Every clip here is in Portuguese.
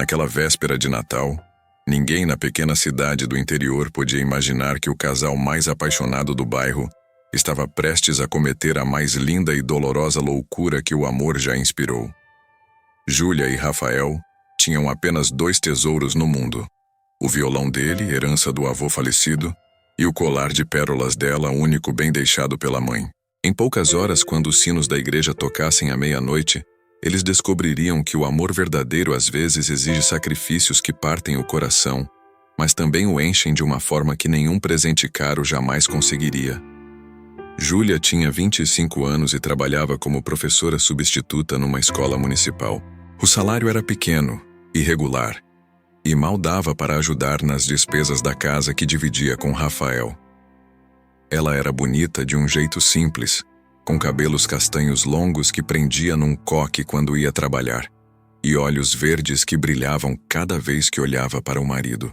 Naquela véspera de Natal, ninguém na pequena cidade do interior podia imaginar que o casal mais apaixonado do bairro estava prestes a cometer a mais linda e dolorosa loucura que o amor já inspirou. Júlia e Rafael tinham apenas 2 tesouros no mundo: o violão dele, herança do avô falecido, e o colar de pérolas dela, único bem deixado pela mãe. Em poucas horas, quando os sinos da igreja tocassem à meia-noite, eles descobririam que o amor verdadeiro às vezes exige sacrifícios que partem o coração, mas também o enchem de uma forma que nenhum presente caro jamais conseguiria. Júlia tinha 25 anos e trabalhava como professora substituta numa escola municipal. O salário era pequeno, irregular, e mal dava para ajudar nas despesas da casa que dividia com Rafael. Ela era bonita de um jeito simples, com cabelos castanhos longos que prendia num coque quando ia trabalhar, e olhos verdes que brilhavam cada vez que olhava para o marido.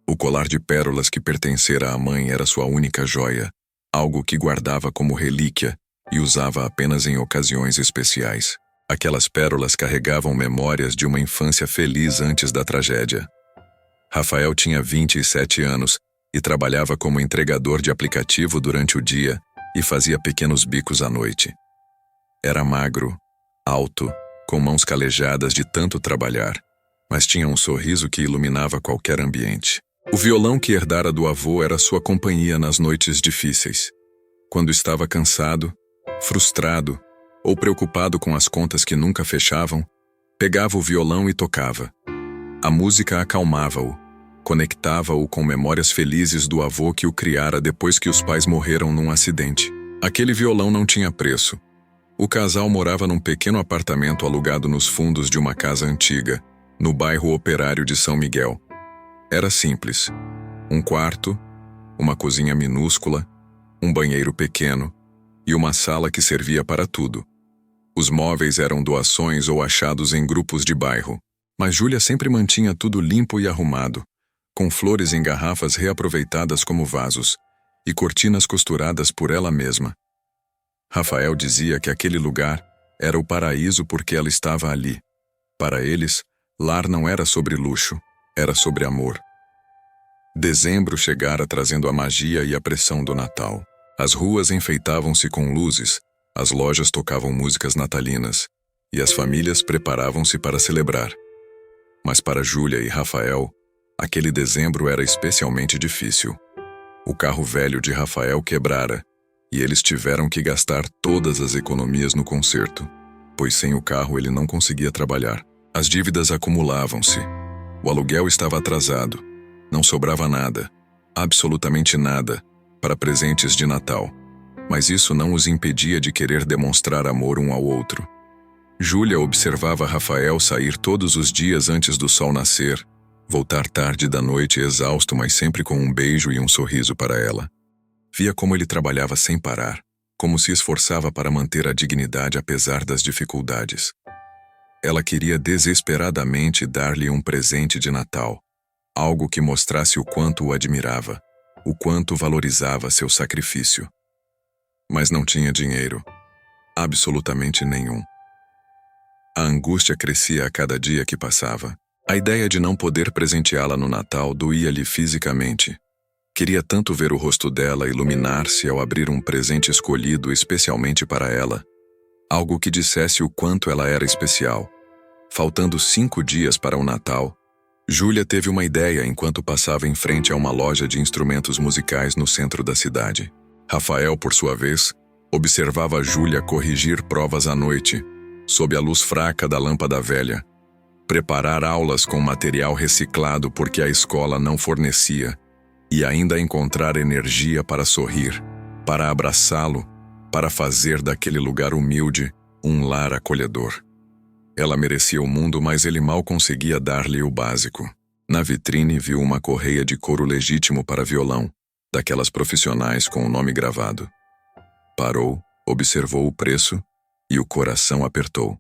O colar de pérolas que pertencera à mãe era sua única joia, algo que guardava como relíquia e usava apenas em ocasiões especiais. Aquelas pérolas carregavam memórias de uma infância feliz antes da tragédia. Rafael tinha 27 anos e trabalhava como entregador de aplicativo durante o dia e fazia pequenos bicos à noite. Era magro, alto, com mãos calejadas de tanto trabalhar, mas tinha um sorriso que iluminava qualquer ambiente. O violão que herdara do avô era sua companhia nas noites difíceis. Quando estava cansado, frustrado ou preocupado com as contas que nunca fechavam, pegava o violão e tocava. A música acalmava-o, conectava-o com memórias felizes do avô que o criara depois que os pais morreram num acidente. Aquele violão não tinha preço. O casal morava num pequeno apartamento alugado nos fundos de uma casa antiga, no bairro Operário de São Miguel. Era simples: um quarto, uma cozinha minúscula, um banheiro pequeno e uma sala que servia para tudo. Os móveis eram doações ou achados em grupos de bairro, mas Júlia sempre mantinha tudo limpo e arrumado, com flores em garrafas reaproveitadas como vasos e cortinas costuradas por ela mesma. Rafael dizia que aquele lugar era o paraíso porque ela estava ali. Para eles, lar não era sobre luxo, era sobre amor. Dezembro chegara trazendo a magia e a pressão do Natal. As ruas enfeitavam-se com luzes, as lojas tocavam músicas natalinas e as famílias preparavam-se para celebrar. Mas para Júlia e Rafael, aquele dezembro era especialmente difícil. O carro velho de Rafael quebrara e eles tiveram que gastar todas as economias no conserto, pois sem o carro ele não conseguia trabalhar. As dívidas acumulavam-se. O aluguel estava atrasado. Não sobrava nada, absolutamente nada, para presentes de Natal. Mas isso não os impedia de querer demonstrar amor um ao outro. Júlia observava Rafael sair todos os dias antes do sol nascer, voltar tarde da noite exausto, mas sempre com um beijo e um sorriso para ela. Via como ele trabalhava sem parar, como se esforçava para manter a dignidade apesar das dificuldades. Ela queria desesperadamente dar-lhe um presente de Natal, algo que mostrasse o quanto o admirava, o quanto valorizava seu sacrifício. Mas não tinha dinheiro, absolutamente nenhum. A angústia crescia a cada dia que passava. A ideia de não poder presenteá-la no Natal doía-lhe fisicamente. Queria tanto ver o rosto dela iluminar-se ao abrir um presente escolhido especialmente para ela, algo que dissesse o quanto ela era especial. Faltando 5 dias para o Natal, Júlia teve uma ideia enquanto passava em frente a uma loja de instrumentos musicais no centro da cidade. Rafael, por sua vez, observava Júlia corrigir provas à noite, sob a luz fraca da lâmpada velha, preparar aulas com material reciclado porque a escola não fornecia, e ainda encontrar energia para sorrir, para abraçá-lo, para fazer daquele lugar humilde um lar acolhedor. Ela merecia o mundo, mas ele mal conseguia dar-lhe o básico. Na vitrine viu uma correia de couro legítimo para violão, daquelas profissionais com o nome gravado. Parou, observou o preço e o coração apertou.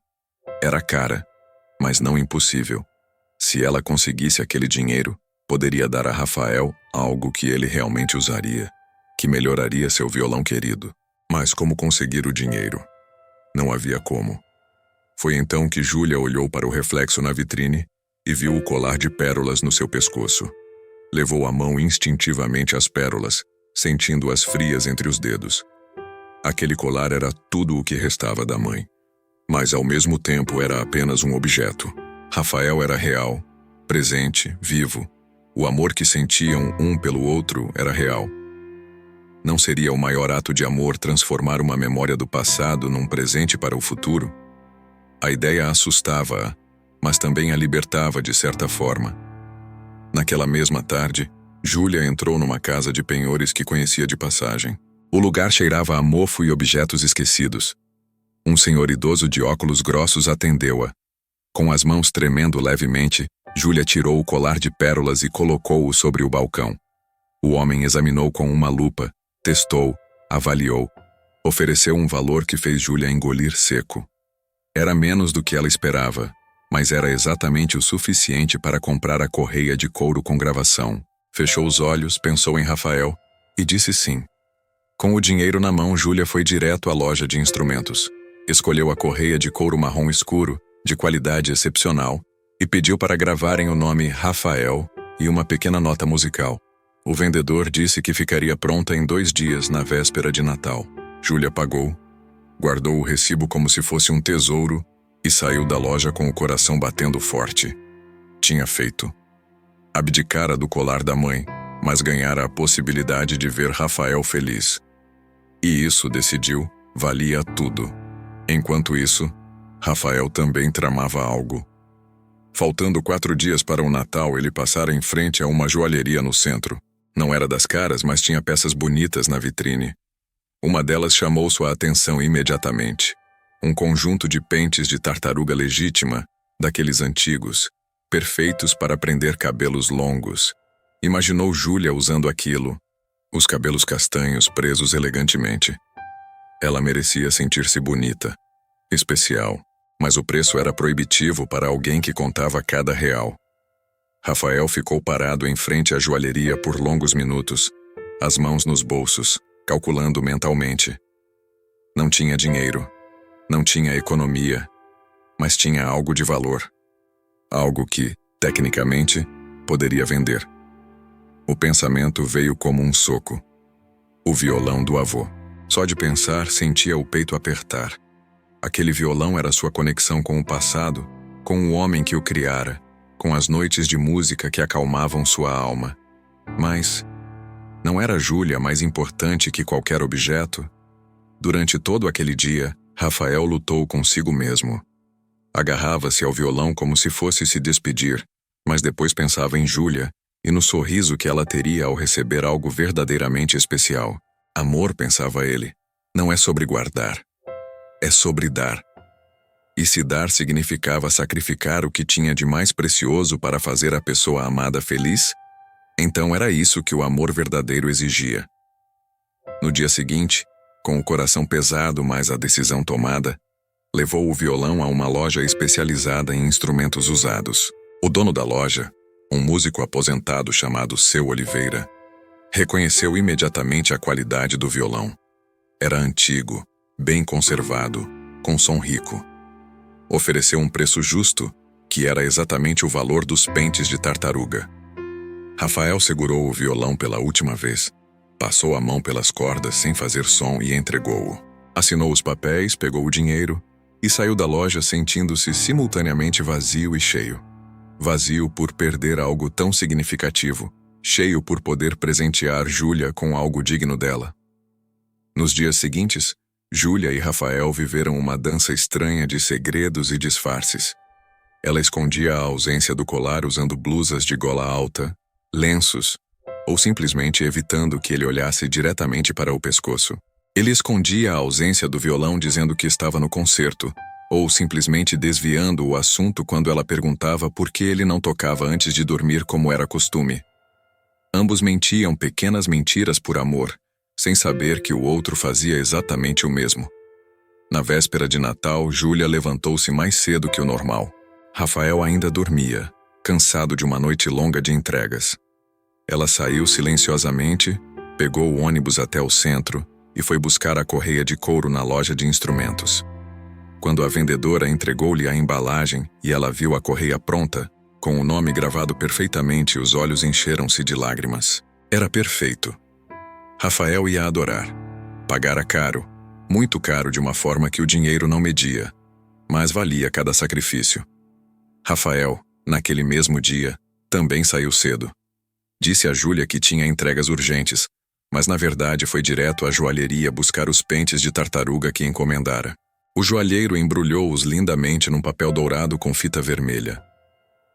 Era cara, mas não impossível. Se ela conseguisse aquele dinheiro, poderia dar a Rafael algo que ele realmente usaria, que melhoraria seu violão querido. Mas como conseguir o dinheiro? Não havia como. Foi então que Júlia olhou para o reflexo na vitrine e viu o colar de pérolas no seu pescoço. Levou a mão instintivamente às pérolas, sentindo-as frias entre os dedos. Aquele colar era tudo o que restava da mãe. Mas ao mesmo tempo era apenas um objeto. Rafael era real, presente, vivo. O amor que sentiam um pelo outro era real. Não seria o maior ato de amor transformar uma memória do passado num presente para o futuro? A ideia assustava-a, mas também a libertava de certa forma. Naquela mesma tarde, Júlia entrou numa casa de penhores que conhecia de passagem. O lugar cheirava a mofo e objetos esquecidos. Um senhor idoso de óculos grossos atendeu-a. Com as mãos tremendo levemente, Júlia tirou o colar de pérolas e colocou-o sobre o balcão. O homem examinou com uma lupa, testou, avaliou, ofereceu um valor que fez Júlia engolir seco. Era menos do que ela esperava, mas era exatamente o suficiente para comprar a correia de couro com gravação. Fechou os olhos, pensou em Rafael e disse sim. Com o dinheiro na mão, Júlia foi direto à loja de instrumentos. Escolheu a correia de couro marrom escuro, de qualidade excepcional, e pediu para gravarem o nome Rafael e uma pequena nota musical. O vendedor disse que ficaria pronta em 2 dias, na véspera de Natal. Júlia pagou, guardou o recibo como se fosse um tesouro e saiu da loja com o coração batendo forte. Tinha feito. Abdicara do colar da mãe, mas ganhara a possibilidade de ver Rafael feliz. E isso, decidiu, valia tudo. Enquanto isso, Rafael também tramava algo. Faltando 4 dias para o Natal, ele passara em frente a uma joalheria no centro. Não era das caras, mas tinha peças bonitas na vitrine. Uma delas chamou sua atenção imediatamente. Um conjunto de pentes de tartaruga legítima, daqueles antigos, perfeitos para prender cabelos longos. Imaginou Júlia usando aquilo, os cabelos castanhos presos elegantemente. Ela merecia sentir-se bonita, especial, mas o preço era proibitivo para alguém que contava cada real. Rafael ficou parado em frente à joalheria por longos minutos, as mãos nos bolsos, calculando mentalmente. Não tinha dinheiro, não tinha economia, mas tinha algo de valor. Algo que, tecnicamente, poderia vender. O pensamento veio como um soco. O violão do avô. Só de pensar, sentia o peito apertar. Aquele violão era sua conexão com o passado, com o homem que o criara, com as noites de música que acalmavam sua alma. Mas não era Júlia mais importante que qualquer objeto? Durante todo aquele dia, Rafael lutou consigo mesmo. Agarrava-se ao violão como se fosse se despedir, mas depois pensava em Júlia e no sorriso que ela teria ao receber algo verdadeiramente especial. Amor, pensava ele, não é sobre guardar, é sobre dar. E se dar significava sacrificar o que tinha de mais precioso para fazer a pessoa amada feliz, então era isso que o amor verdadeiro exigia. No dia seguinte, com o coração pesado mas a decisão tomada, levou o violão a uma loja especializada em instrumentos usados. O dono da loja, um músico aposentado chamado Seu Oliveira, reconheceu imediatamente a qualidade do violão. Era antigo, bem conservado, com som rico. Ofereceu um preço justo, que era exatamente o valor dos pentes de tartaruga. Rafael segurou o violão pela última vez, passou a mão pelas cordas sem fazer som e entregou-o. Assinou os papéis, pegou o dinheiro e saiu da loja sentindo-se simultaneamente vazio e cheio. Vazio por perder algo tão significativo, cheio por poder presentear Júlia com algo digno dela. Nos dias seguintes, Júlia e Rafael viveram uma dança estranha de segredos e disfarces. Ela escondia a ausência do colar usando blusas de gola alta, lenços, ou simplesmente evitando que ele olhasse diretamente para o pescoço. Ele escondia a ausência do violão dizendo que estava no concerto, ou simplesmente desviando o assunto quando ela perguntava por que ele não tocava antes de dormir como era costume. Ambos mentiam pequenas mentiras por amor, sem saber que o outro fazia exatamente o mesmo. Na véspera de Natal, Júlia levantou-se mais cedo que o normal. Rafael ainda dormia, cansado de uma noite longa de entregas. Ela saiu silenciosamente, pegou o ônibus até o centro e foi buscar a correia de couro na loja de instrumentos. Quando a vendedora entregou-lhe a embalagem e ela viu a correia pronta, Com o nome gravado perfeitamente, os olhos encheram-se de lágrimas. Era perfeito. Rafael ia adorar. Pagara caro, muito caro, de uma forma que o dinheiro não media, mas valia cada sacrifício. Rafael, naquele mesmo dia, também saiu cedo. Disse a Júlia que tinha entregas urgentes, mas na verdade foi direto à joalheria buscar os pentes de tartaruga que encomendara. O joalheiro embrulhou-os lindamente num papel dourado com fita vermelha.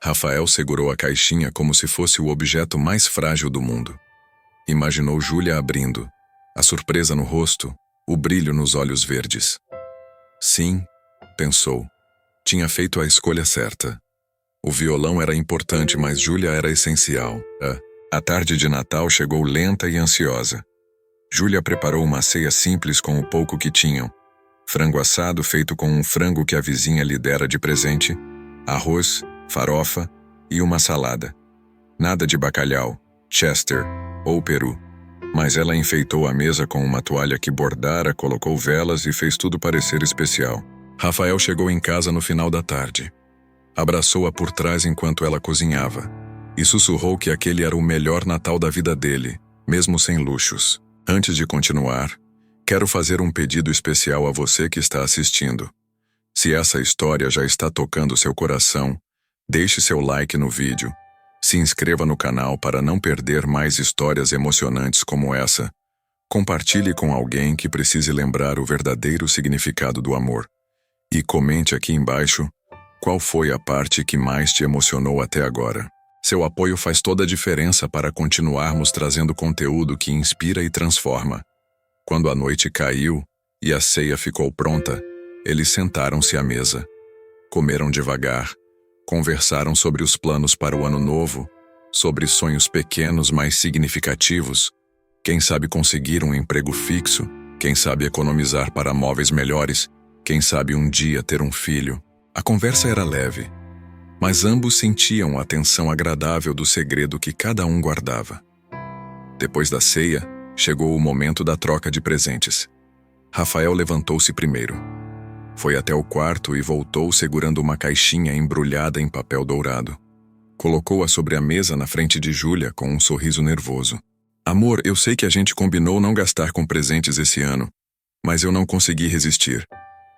Rafael segurou a caixinha como se fosse o objeto mais frágil do mundo. Imaginou Júlia abrindo, a surpresa no rosto, o brilho nos olhos verdes. Sim, pensou, tinha feito a escolha certa. O violão era importante, mas Júlia era essencial. A tarde de Natal chegou lenta e ansiosa. Júlia preparou uma ceia simples com o pouco que tinham. Frango assado feito com um frango que a vizinha lhe dera de presente, arroz, farofa e uma salada. Nada de bacalhau, chester ou peru. Mas ela enfeitou a mesa com uma toalha que bordara, colocou velas e fez tudo parecer especial. Rafael chegou em casa no final da tarde. Abraçou-a por trás enquanto ela cozinhava e sussurrou que aquele era o melhor Natal da vida dele, mesmo sem luxos. Antes de continuar, quero fazer um pedido especial a você que está assistindo. Se essa história já está tocando seu coração, deixe seu like no vídeo, se inscreva no canal para não perder mais histórias emocionantes como essa. Compartilhe com alguém que precise lembrar o verdadeiro significado do amor. E comente aqui embaixo qual foi a parte que mais te emocionou até agora. Seu apoio faz toda a diferença para continuarmos trazendo conteúdo que inspira e transforma. Quando a noite caiu e a ceia ficou pronta, eles sentaram-se à mesa. Comeram devagar, conversaram sobre os planos para o ano novo, sobre sonhos pequenos mais significativos, quem sabe conseguir um emprego fixo, quem sabe economizar para móveis melhores, quem sabe um dia ter um filho. A conversa era leve, mas ambos sentiam a tensão agradável do segredo que cada um guardava. Depois da ceia, chegou o momento da troca de presentes. Rafael levantou-se primeiro. Foi até o quarto e voltou segurando uma caixinha embrulhada em papel dourado. Colocou-a sobre a mesa na frente de Júlia com um sorriso nervoso. Amor, eu sei que a gente combinou não gastar com presentes esse ano, mas eu não consegui resistir.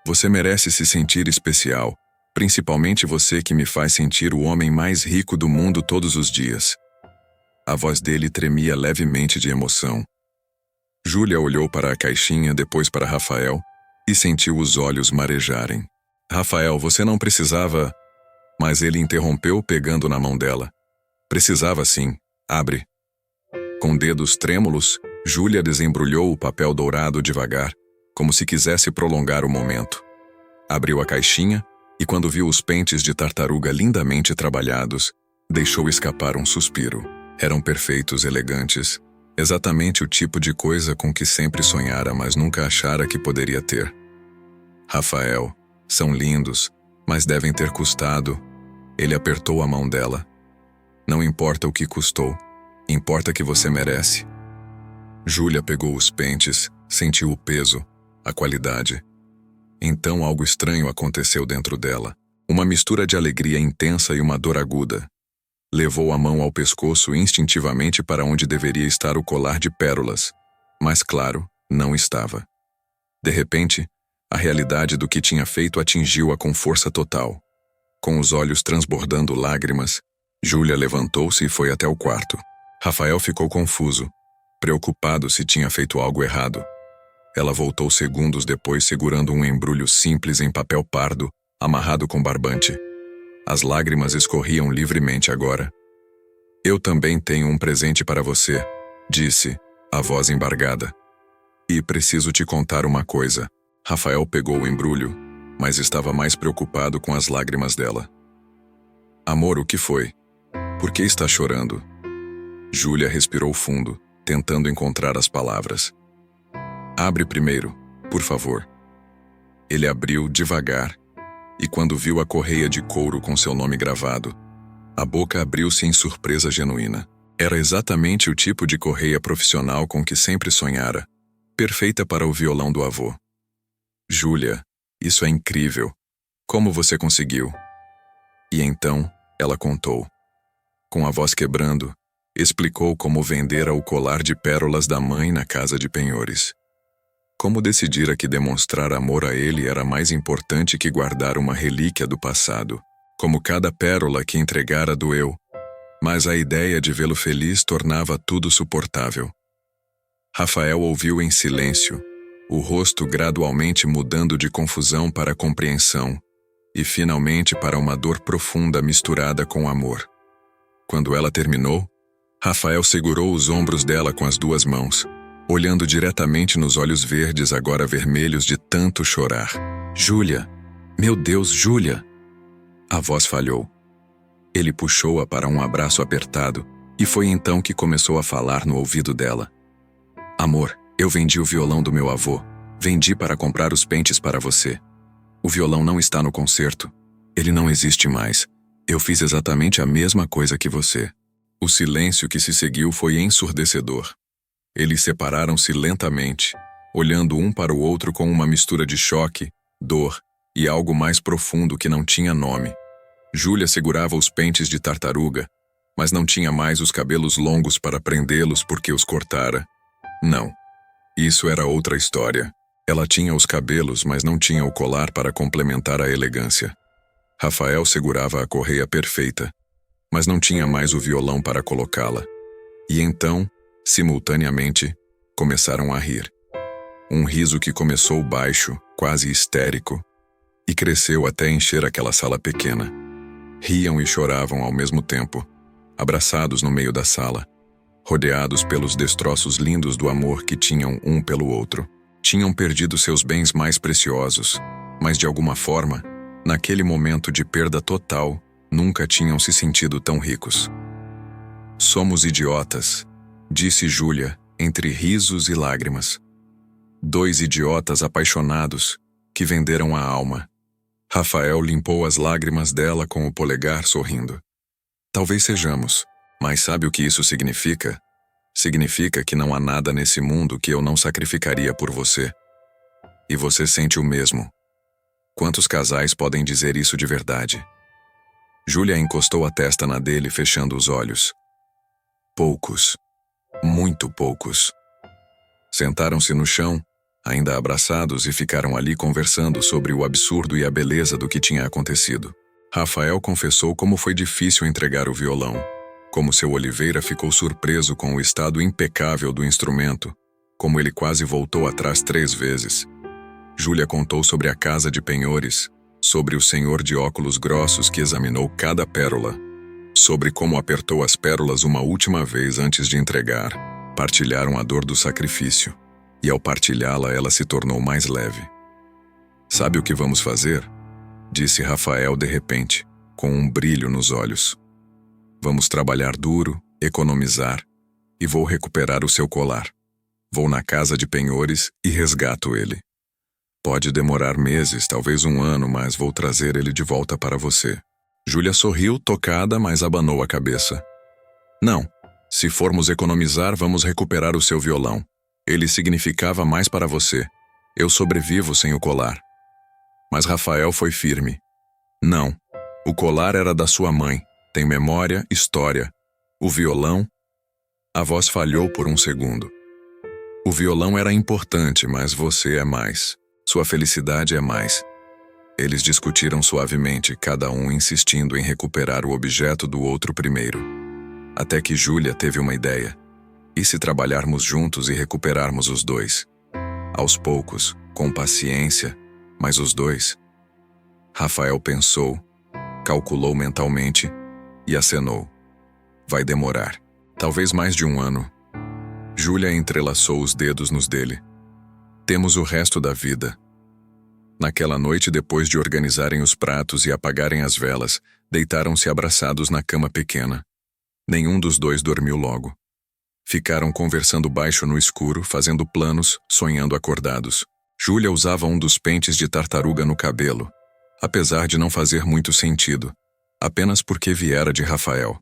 Você merece se sentir especial, principalmente você que me faz sentir o homem mais rico do mundo todos os dias. A voz dele tremia levemente de emoção. Júlia olhou para a caixinha, depois para Rafael, e sentiu os olhos marejarem. Rafael, você não precisava... Mas ele interrompeu pegando na mão dela. Precisava sim. Abre. Com dedos trêmulos, Júlia desembrulhou o papel dourado devagar, como se quisesse prolongar o momento. Abriu a caixinha e, quando viu os pentes de tartaruga lindamente trabalhados, deixou escapar um suspiro. Eram perfeitos, elegantes, exatamente o tipo de coisa com que sempre sonhara, mas nunca achara que poderia ter. Rafael, são lindos, mas devem ter custado. Ele apertou a mão dela. Não importa o que custou, importa que você merece. Júlia pegou os pentes, sentiu o peso, a qualidade. Então algo estranho aconteceu dentro dela. Uma mistura de alegria intensa e uma dor aguda. Levou a mão ao pescoço instintivamente para onde deveria estar o colar de pérolas, mas claro, não estava. De repente, a realidade do que tinha feito atingiu-a com força total. Com os olhos transbordando lágrimas, Júlia levantou-se e foi até o quarto. Rafael ficou confuso, preocupado se tinha feito algo errado. Ela voltou segundos depois segurando um embrulho simples em papel pardo, amarrado com barbante. As lágrimas escorriam livremente agora. Eu também tenho um presente para você, disse, a voz embargada. E preciso te contar uma coisa. Rafael pegou o embrulho, mas estava mais preocupado com as lágrimas dela. Amor, o que foi? Por que está chorando? Júlia respirou fundo, tentando encontrar as palavras. Abre primeiro, por favor. Ele abriu devagar, e quando viu a correia de couro com seu nome gravado, a boca abriu-se em surpresa genuína. Era exatamente o tipo de correia profissional com que sempre sonhara, perfeita para o violão do avô. Júlia, isso é incrível. Como você conseguiu? E então, ela contou. Com a voz quebrando, explicou como vendera o colar de pérolas da mãe na casa de penhores. Como decidira que demonstrar amor a ele era mais importante que guardar uma relíquia do passado. Como cada pérola que entregara doeu, mas a ideia de vê-lo feliz tornava tudo suportável. Rafael ouviu em silêncio, o rosto gradualmente mudando de confusão para compreensão, e finalmente para uma dor profunda misturada com amor. Quando ela terminou, Rafael segurou os ombros dela com as duas mãos, olhando diretamente nos olhos verdes agora vermelhos de tanto chorar. Júlia! Meu Deus, Júlia! A voz falhou. Ele puxou-a para um abraço apertado e foi então que começou a falar no ouvido dela. Amor, eu vendi o violão do meu avô. Vendi para comprar os pentes para você. O violão não está no concerto. Ele não existe mais. Eu fiz exatamente a mesma coisa que você. O silêncio que se seguiu foi ensurdecedor. Eles separaram-se lentamente, olhando um para o outro com uma mistura de choque, dor e algo mais profundo que não tinha nome. Júlia segurava os pentes de tartaruga, mas não tinha mais os cabelos longos para prendê-los porque os cortara. Não. Isso era outra história. Ela tinha os cabelos, mas não tinha o colar para complementar a elegância. Rafael segurava a correia perfeita, mas não tinha mais o violão para colocá-la. E então, simultaneamente, começaram a rir. Um riso que começou baixo, quase histérico, e cresceu até encher aquela sala pequena. Riam e choravam ao mesmo tempo, abraçados no meio da sala, rodeados pelos destroços lindos do amor que tinham um pelo outro. Tinham perdido seus bens mais preciosos, mas de alguma forma, naquele momento de perda total, nunca tinham se sentido tão ricos. Somos idiotas, disse Júlia, entre risos e lágrimas. Dois idiotas apaixonados que venderam a alma. Rafael limpou as lágrimas dela com o polegar sorrindo. Talvez sejamos, mas sabe o que isso significa? Significa que não há nada nesse mundo que eu não sacrificaria por você. E você sente o mesmo. Quantos casais podem dizer isso de verdade? Júlia encostou a testa na dele, fechando os olhos. Poucos. Muito poucos. Sentaram-se no chão, ainda abraçados, e ficaram ali conversando sobre o absurdo e a beleza do que tinha acontecido. Rafael confessou como foi difícil entregar o violão, como seu Oliveira ficou surpreso com o estado impecável do instrumento, como ele quase voltou atrás 3 vezes. Júlia contou sobre a casa de penhores, sobre o senhor de óculos grossos que examinou cada pérola, sobre como apertou as pérolas uma última vez antes de entregar. Partilharam a dor do sacrifício, e ao partilhá-la ela se tornou mais leve. Sabe o que vamos fazer? Disse Rafael de repente, com um brilho nos olhos. Vamos trabalhar duro, economizar, e vou recuperar o seu colar. Vou na casa de penhores e resgato ele. Pode demorar meses, talvez 1 ano, mas vou trazer ele de volta para você. Júlia sorriu, tocada, mas abanou a cabeça. Não, se formos economizar, vamos recuperar o seu violão. Ele significava mais para você. Eu sobrevivo sem o colar. Mas Rafael foi firme. Não, o colar era da sua mãe. Tem memória, história. O violão... A voz falhou por um segundo. O violão era importante, mas você é mais. Sua felicidade é mais. Eles discutiram suavemente, cada um insistindo em recuperar o objeto do outro primeiro. Até que Júlia teve uma ideia. E se trabalharmos juntos e recuperarmos os dois? Aos poucos, com paciência, mas os dois. Rafael pensou, calculou mentalmente e acenou. Vai demorar. Talvez mais de 1 ano. Júlia entrelaçou os dedos nos dele. Temos o resto da vida. Naquela noite, depois de organizarem os pratos e apagarem as velas, deitaram-se abraçados na cama pequena. Nenhum dos dois dormiu logo. Ficaram conversando baixo no escuro, fazendo planos, sonhando acordados. Júlia usava um dos pentes de tartaruga no cabelo, apesar de não fazer muito sentido, apenas porque viera de Rafael.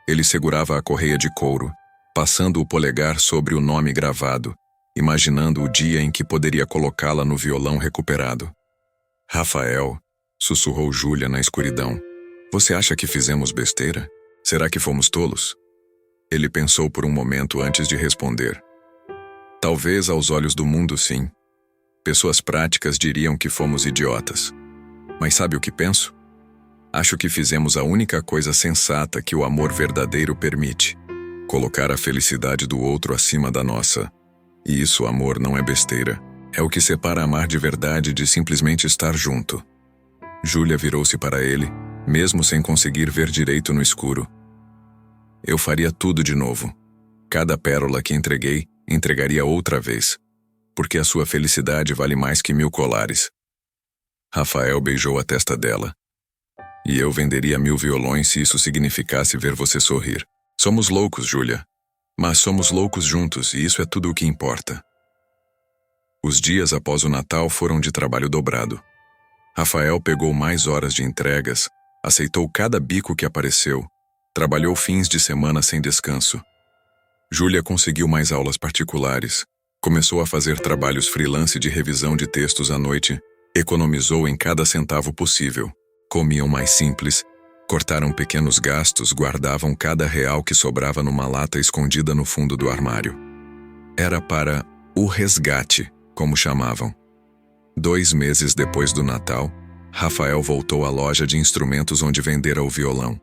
Ele segurava a correia de couro, passando o polegar sobre o nome gravado, imaginando o dia em que poderia colocá-la no violão recuperado. Rafael, sussurrou Júlia na escuridão, Você acha que fizemos besteira? Será que fomos tolos? Ele pensou por um momento antes de responder. Talvez aos olhos do mundo, sim. Pessoas práticas diriam que fomos idiotas. Mas sabe o que penso? Acho que fizemos a única coisa sensata que o amor verdadeiro permite: colocar a felicidade do outro acima da nossa. E isso, amor, não é besteira. É o que separa amar de verdade de simplesmente estar junto. Júlia virou-se para ele, mesmo sem conseguir ver direito no escuro. Eu faria tudo de novo. Cada pérola que entreguei, entregaria outra vez. Porque a sua felicidade vale mais que 1000 colares. Rafael beijou a testa dela. E eu venderia 1000 violões se isso significasse ver você sorrir. Somos loucos, Júlia. Mas somos loucos juntos, e isso é tudo o que importa. Os dias após o Natal foram de trabalho dobrado. Rafael pegou mais horas de entregas, aceitou cada bico que apareceu, trabalhou fins de semana sem descanso. Júlia conseguiu mais aulas particulares, começou a fazer trabalhos freelance de revisão de textos à noite, economizou em cada centavo possível, comiam mais simples, cortaram pequenos gastos, guardavam cada real que sobrava numa lata escondida no fundo do armário. Era para o resgate, como chamavam. 2 meses depois do Natal, Rafael voltou à loja de instrumentos onde vendera o violão.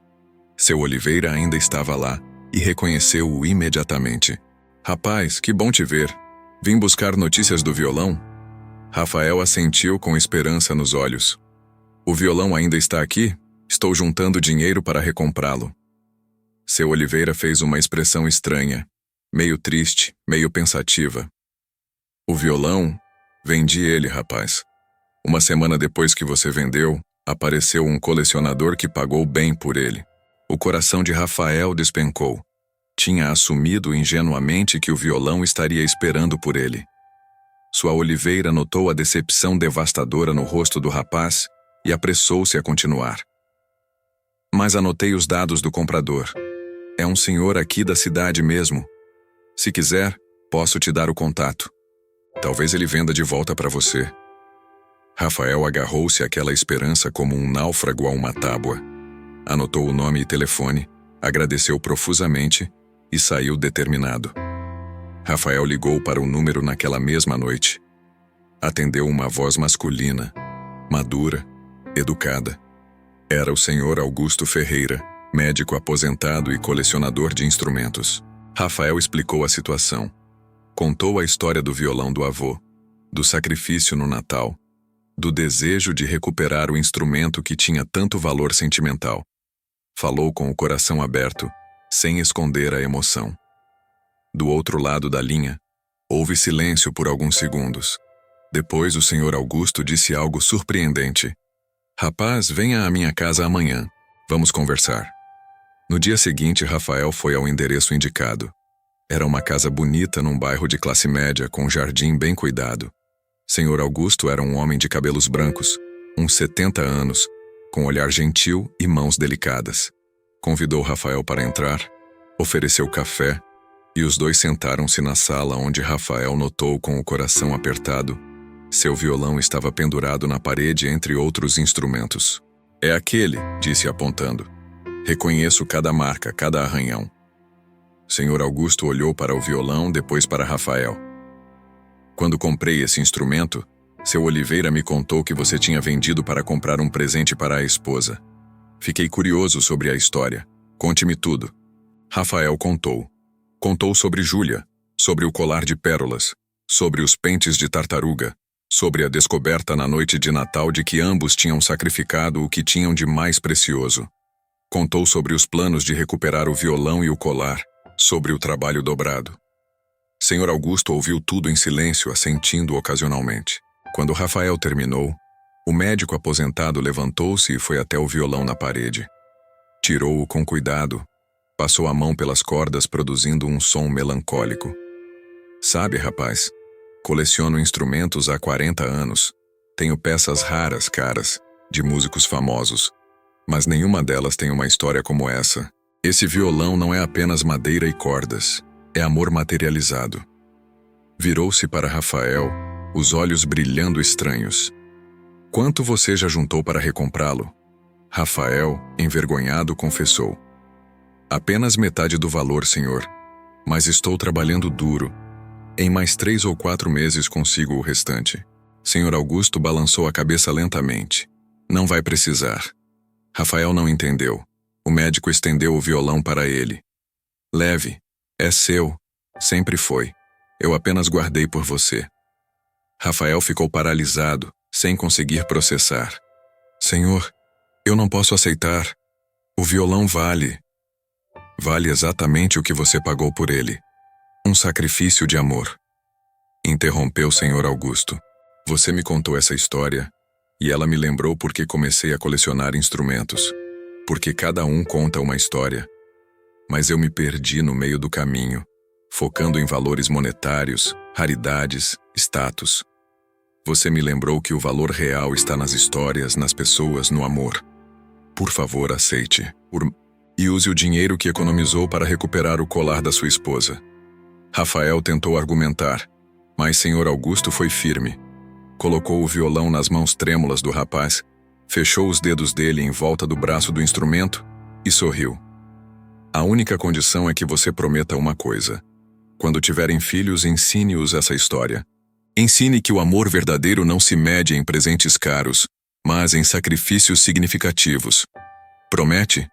Seu Oliveira ainda estava lá e reconheceu-o imediatamente. Rapaz, que bom te ver. Vim buscar notícias do violão? Rafael assentiu com esperança nos olhos. O violão ainda está aqui? Estou juntando dinheiro para recomprá-lo. Seu Oliveira fez uma expressão estranha, meio triste, meio pensativa. O violão? Vendi ele, rapaz. Uma semana depois que você vendeu, apareceu um colecionador que pagou bem por ele. O coração de Rafael despencou. Tinha assumido ingenuamente que o violão estaria esperando por ele. Sua Oliveira notou a decepção devastadora no rosto do rapaz e apressou-se a continuar. Mas anotei os dados do comprador. É um senhor aqui da cidade mesmo. Se quiser, posso te dar o contato. Talvez ele venda de volta para você. Rafael agarrou-se àquela esperança como um náufrago a uma tábua. Anotou o nome e telefone, agradeceu profusamente e saiu determinado. Rafael ligou para o número naquela mesma noite. Atendeu uma voz masculina, madura, educada. Era o senhor Augusto Ferreira, médico aposentado e colecionador de instrumentos. Rafael explicou a situação. Contou a história do violão do avô, do sacrifício no Natal, do desejo de recuperar o instrumento que tinha tanto valor sentimental. Falou com o coração aberto, sem esconder a emoção. Do outro lado da linha, houve silêncio por alguns segundos. Depois o senhor Augusto disse algo surpreendente. Rapaz, venha à minha casa amanhã. Vamos conversar. No dia seguinte, Rafael foi ao endereço indicado. Era uma casa bonita num bairro de classe média, com um jardim bem cuidado. Senhor Augusto era um homem de cabelos brancos, uns 70 anos, com olhar gentil e mãos delicadas. Convidou Rafael para entrar, ofereceu café, e os dois sentaram-se na sala onde Rafael notou com o coração apertado. Seu violão estava pendurado na parede entre outros instrumentos. É aquele, disse apontando. Reconheço cada marca, cada arranhão. Senhor Augusto olhou para o violão, depois para Rafael. Quando comprei esse instrumento, seu Oliveira me contou que você tinha vendido para comprar um presente para a esposa. Fiquei curioso sobre a história. Conte-me tudo. Rafael contou. Contou sobre Júlia, sobre o colar de pérolas, sobre os pentes de tartaruga, sobre a descoberta na noite de Natal de que ambos tinham sacrificado o que tinham de mais precioso. Contou sobre os planos de recuperar o violão e o colar, sobre o trabalho dobrado. Senhor Augusto ouviu tudo em silêncio, assentindo ocasionalmente. Quando Rafael terminou, o médico aposentado levantou-se e foi até o violão na parede. Tirou-o com cuidado, passou a mão pelas cordas produzindo um som melancólico. Sabe, rapaz, coleciono instrumentos há 40 anos. Tenho peças raras, caras, de músicos famosos. Mas nenhuma delas tem uma história como essa. Esse violão não é apenas madeira e cordas. É amor materializado. Virou-se para Rafael, os olhos brilhando estranhos. Quanto você já juntou para recomprá-lo? Rafael, envergonhado, confessou: apenas metade do valor, senhor. Mas estou trabalhando duro. Em mais 3 ou 4 meses consigo o restante. Senhor Augusto balançou a cabeça lentamente. Não vai precisar. Rafael não entendeu. O médico estendeu o violão para ele. Leve. É seu. Sempre foi. Eu apenas guardei por você. Rafael ficou paralisado, sem conseguir processar. Senhor, eu não posso aceitar. O violão vale. Vale exatamente o que você pagou por ele. Um sacrifício de amor. Interrompeu o senhor Augusto. Você me contou essa história, e ela me lembrou porque comecei a colecionar instrumentos. Porque cada um conta uma história. Mas eu me perdi no meio do caminho, focando em valores monetários, raridades, status. Você me lembrou que o valor real está nas histórias, nas pessoas, no amor. Por favor, aceite. E use o dinheiro que economizou para recuperar o colar da sua esposa. Rafael tentou argumentar, mas senhor Augusto foi firme. Colocou o violão nas mãos trêmulas do rapaz, fechou os dedos dele em volta do braço do instrumento e sorriu. A única condição é que você prometa uma coisa. Quando tiverem filhos, ensine-os essa história. Ensine que o amor verdadeiro não se mede em presentes caros, mas em sacrifícios significativos. Promete?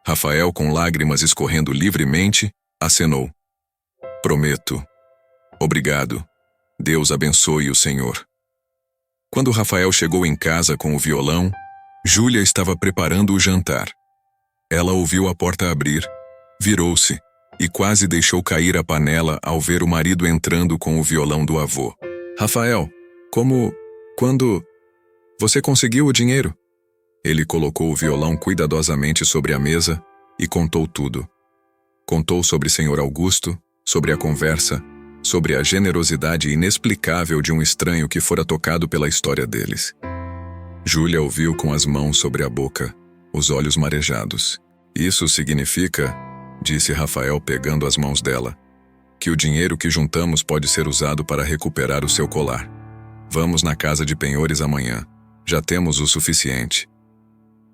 Rafael, com lágrimas escorrendo livremente, acenou. Prometo. Obrigado. Deus abençoe o senhor. Quando Rafael chegou em casa com o violão, Júlia estava preparando o jantar. Ela ouviu a porta abrir, virou-se e quase deixou cair a panela ao ver o marido entrando com o violão do avô. Rafael, quando você conseguiu o dinheiro? Ele colocou o violão cuidadosamente sobre a mesa e contou tudo. Contou sobre senhor Augusto, sobre a conversa, sobre a generosidade inexplicável de um estranho que fora tocado pela história deles. Júlia ouviu com as mãos sobre a boca, os olhos marejados. Isso significa, disse Rafael pegando as mãos dela, que o dinheiro que juntamos pode ser usado para recuperar o seu colar. Vamos na casa de penhores amanhã. Já temos o suficiente.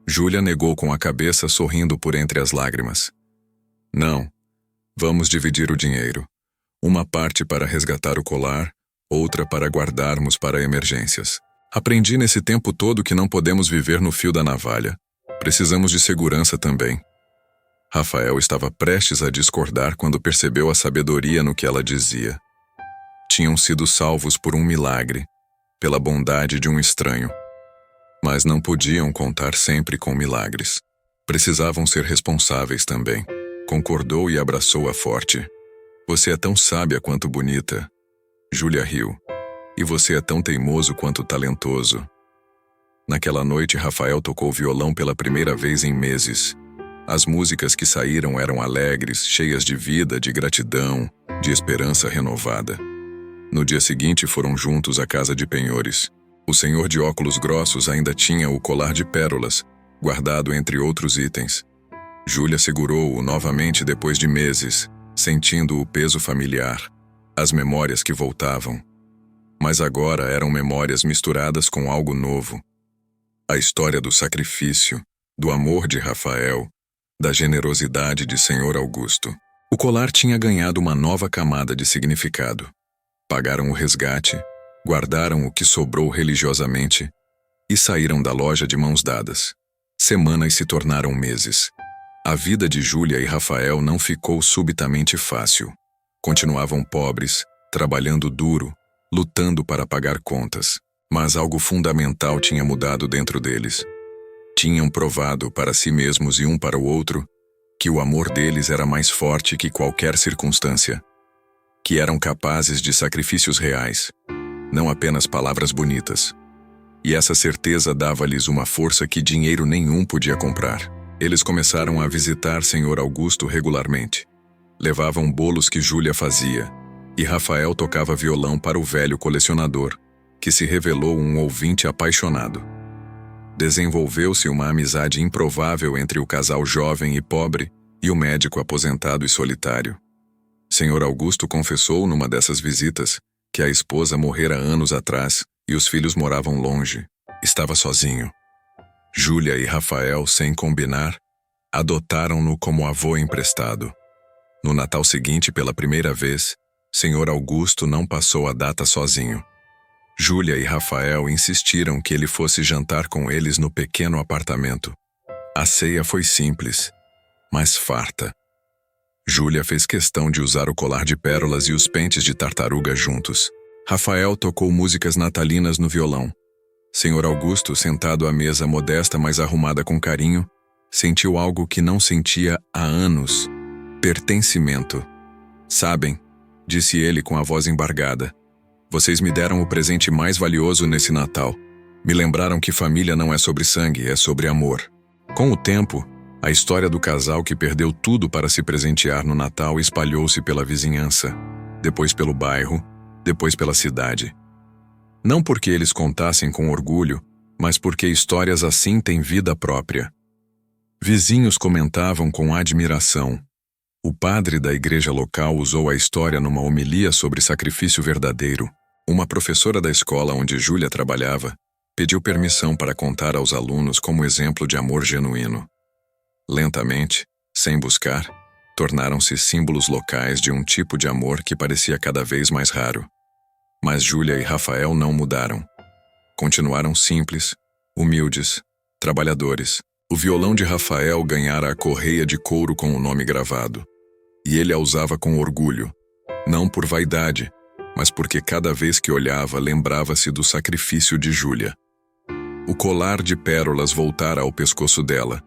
Júlia negou com a cabeça, sorrindo por entre as lágrimas. Não. Vamos dividir o dinheiro. Uma parte para resgatar o colar, outra para guardarmos para emergências. Aprendi nesse tempo todo que não podemos viver no fio da navalha. Precisamos de segurança também. Rafael estava prestes a discordar quando percebeu a sabedoria no que ela dizia. Tinham sido salvos por um milagre, pela bondade de um estranho. Mas não podiam contar sempre com milagres. Precisavam ser responsáveis também. Concordou e abraçou-a forte. Você é tão sábia quanto bonita. Júlia riu. E você é tão teimoso quanto talentoso. Naquela noite, Rafael tocou violão pela primeira vez em meses. As músicas que saíram eram alegres, cheias de vida, de gratidão, de esperança renovada. No dia seguinte foram juntos à casa de penhores. O senhor de óculos grossos ainda tinha o colar de pérolas, guardado entre outros itens. Júlia segurou-o novamente depois de meses, sentindo o peso familiar, as memórias que voltavam. Mas agora eram memórias misturadas com algo novo. A história do sacrifício, do amor de Rafael, da generosidade de senhor Augusto. O colar tinha ganhado uma nova camada de significado. Pagaram o resgate, guardaram o que sobrou religiosamente e saíram da loja de mãos dadas. Semanas se tornaram meses. A vida de Júlia e Rafael não ficou subitamente fácil. Continuavam pobres, trabalhando duro, lutando para pagar contas. Mas algo fundamental tinha mudado dentro deles. Tinham provado para si mesmos e um para o outro que o amor deles era mais forte que qualquer circunstância. Que eram capazes de sacrifícios reais, não apenas palavras bonitas. E essa certeza dava-lhes uma força que dinheiro nenhum podia comprar. Eles começaram a visitar senhor Augusto regularmente. Levavam bolos que Júlia fazia, e Rafael tocava violão para o velho colecionador, que se revelou um ouvinte apaixonado. Desenvolveu-se uma amizade improvável entre o casal jovem e pobre e o médico aposentado e solitário. Senhor Augusto confessou numa dessas visitas que a esposa morrera anos atrás e os filhos moravam longe. Estava sozinho. Júlia e Rafael, sem combinar, adotaram-no como avô emprestado. No Natal seguinte, pela primeira vez, Senhor Augusto não passou a data sozinho. Júlia e Rafael insistiram que ele fosse jantar com eles no pequeno apartamento. A ceia foi simples, mas farta. Júlia fez questão de usar o colar de pérolas e os pentes de tartaruga juntos. Rafael tocou músicas natalinas no violão. Senhor Augusto, sentado à mesa modesta, mas arrumada com carinho, sentiu algo que não sentia há anos: pertencimento. Sabem, disse ele com a voz embargada, vocês me deram o presente mais valioso nesse Natal. Me lembraram que família não é sobre sangue, é sobre amor. Com o tempo, a história do casal que perdeu tudo para se presentear no Natal espalhou-se pela vizinhança, depois pelo bairro, depois pela cidade. Não porque eles contassem com orgulho, mas porque histórias assim têm vida própria. Vizinhos comentavam com admiração. O padre da igreja local usou a história numa homilia sobre sacrifício verdadeiro. Uma professora da escola onde Júlia trabalhava pediu permissão para contar aos alunos como exemplo de amor genuíno. Lentamente, sem buscar, tornaram-se símbolos locais de um tipo de amor que parecia cada vez mais raro. Mas Júlia e Rafael não mudaram. Continuaram simples, humildes, trabalhadores. O violão de Rafael ganhara a correia de couro com o nome gravado. E ele a usava com orgulho, não por vaidade, mas porque cada vez que olhava lembrava-se do sacrifício de Júlia. O colar de pérolas voltara ao pescoço dela,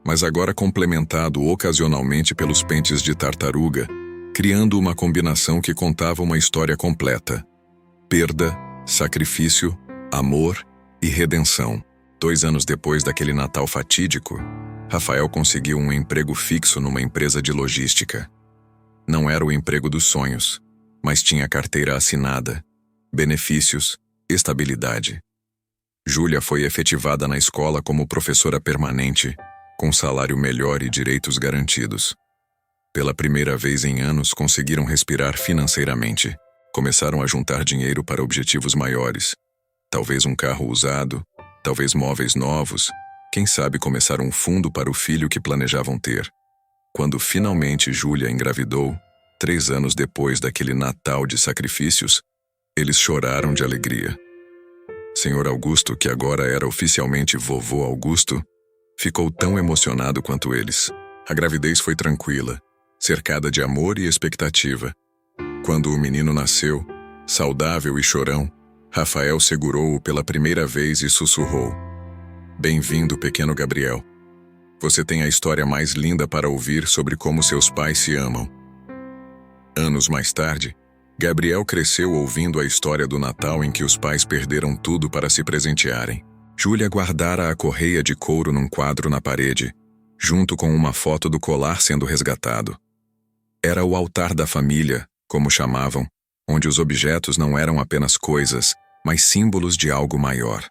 mas agora complementado ocasionalmente pelos pentes de tartaruga, criando uma combinação que contava uma história completa: perda, sacrifício, amor e redenção. 2 anos depois daquele Natal fatídico, Rafael conseguiu um emprego fixo numa empresa de logística. Não era o emprego dos sonhos, mas tinha carteira assinada, benefícios, estabilidade. Júlia foi efetivada na escola como professora permanente, com salário melhor e direitos garantidos. Pela primeira vez em anos, conseguiram respirar financeiramente. Começaram a juntar dinheiro para objetivos maiores. Talvez um carro usado, talvez móveis novos, quem sabe começar um fundo para o filho que planejavam ter. Quando finalmente Júlia engravidou, 3 anos depois daquele Natal de sacrifícios, eles choraram de alegria. Senhor Augusto, que agora era oficialmente vovô Augusto, ficou tão emocionado quanto eles. A gravidez foi tranquila, cercada de amor e expectativa. Quando o menino nasceu, saudável e chorão, Rafael segurou-o pela primeira vez e sussurrou: "Bem-vindo, pequeno Gabriel. Você tem a história mais linda para ouvir sobre como seus pais se amam." Anos mais tarde, Gabriel cresceu ouvindo a história do Natal em que os pais perderam tudo para se presentearem. Júlia guardara a correia de couro num quadro na parede, junto com uma foto do colar sendo resgatado. Era o altar da família, como chamavam, onde os objetos não eram apenas coisas, mas símbolos de algo maior.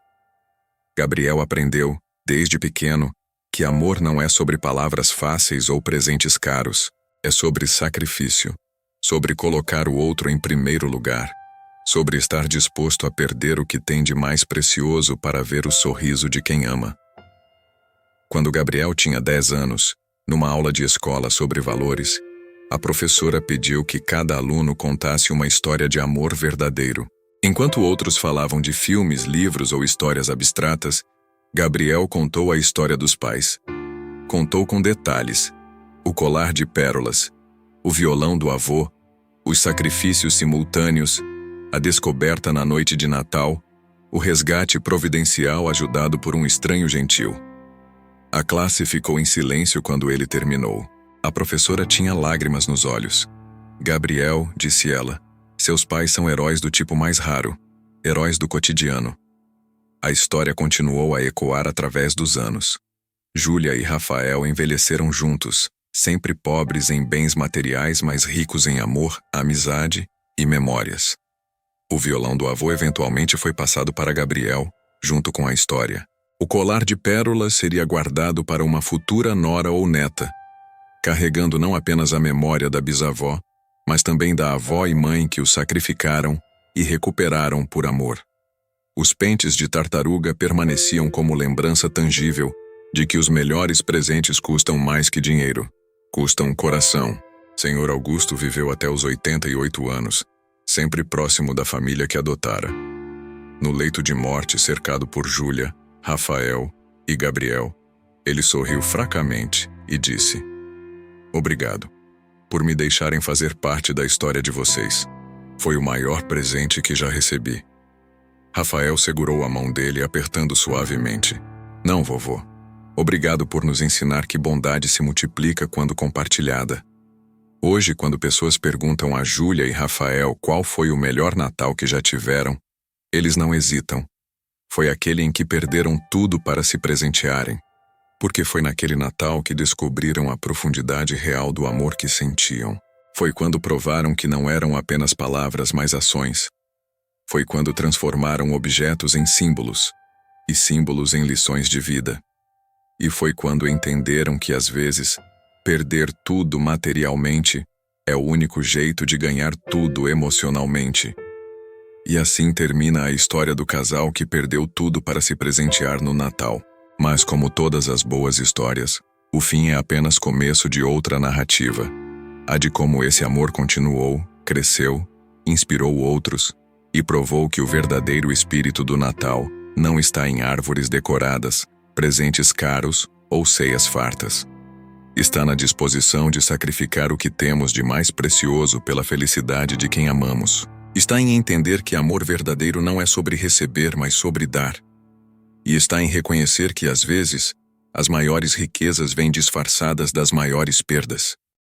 Gabriel aprendeu, desde pequeno, que amor não é sobre palavras fáceis ou presentes caros, é sobre sacrifício, sobre colocar o outro em primeiro lugar, sobre estar disposto a perder o que tem de mais precioso para ver o sorriso de quem ama. Quando Gabriel tinha 10 anos, numa aula de escola sobre valores, a professora pediu que cada aluno contasse uma história de amor verdadeiro. Enquanto outros falavam de filmes, livros ou histórias abstratas, Gabriel contou a história dos pais. Contou com detalhes: o colar de pérolas, o violão do avô, os sacrifícios simultâneos, a descoberta na noite de Natal, o resgate providencial ajudado por um estranho gentil. A classe ficou em silêncio quando ele terminou. A professora tinha lágrimas nos olhos. "Gabriel", disse ela, "seus pais são heróis do tipo mais raro, heróis do cotidiano." A história continuou a ecoar através dos anos. Júlia e Rafael envelheceram juntos, sempre pobres em bens materiais, mas ricos em amor, amizade e memórias. O violão do avô eventualmente foi passado para Gabriel, junto com a história. O colar de pérolas seria guardado para uma futura nora ou neta, carregando não apenas a memória da bisavó, mas também da avó e mãe que o sacrificaram e recuperaram por amor. Os pentes de tartaruga permaneciam como lembrança tangível de que os melhores presentes custam mais que dinheiro. Custam coração. Senhor Augusto viveu até os 88 anos, sempre próximo da família que adotara. No leito de morte, cercado por Júlia, Rafael e Gabriel, ele sorriu fracamente e disse: "Obrigado por me deixarem fazer parte da história de vocês. Foi o maior presente que já recebi." Rafael segurou a mão dele, apertando suavemente. "Não, vovô. Obrigado por nos ensinar que bondade se multiplica quando compartilhada." Hoje, quando pessoas perguntam a Júlia e Rafael qual foi o melhor Natal que já tiveram, eles não hesitam. Foi aquele em que perderam tudo para se presentearem. Porque foi naquele Natal que descobriram a profundidade real do amor que sentiam. Foi quando provaram que não eram apenas palavras, mas ações. Foi quando transformaram objetos em símbolos, e símbolos em lições de vida. E foi quando entenderam que, às vezes, perder tudo materialmente é o único jeito de ganhar tudo emocionalmente. E assim termina a história do casal que perdeu tudo para se presentear no Natal. Mas, como todas as boas histórias, o fim é apenas começo de outra narrativa. A de como esse amor continuou, cresceu, inspirou outros e provou que o verdadeiro espírito do Natal não está em árvores decoradas, presentes caros ou ceias fartas. Está na disposição de sacrificar o que temos de mais precioso pela felicidade de quem amamos. Está em entender que amor verdadeiro não é sobre receber, mas sobre dar. E está em reconhecer que, às vezes, as maiores riquezas vêm disfarçadas das maiores perdas.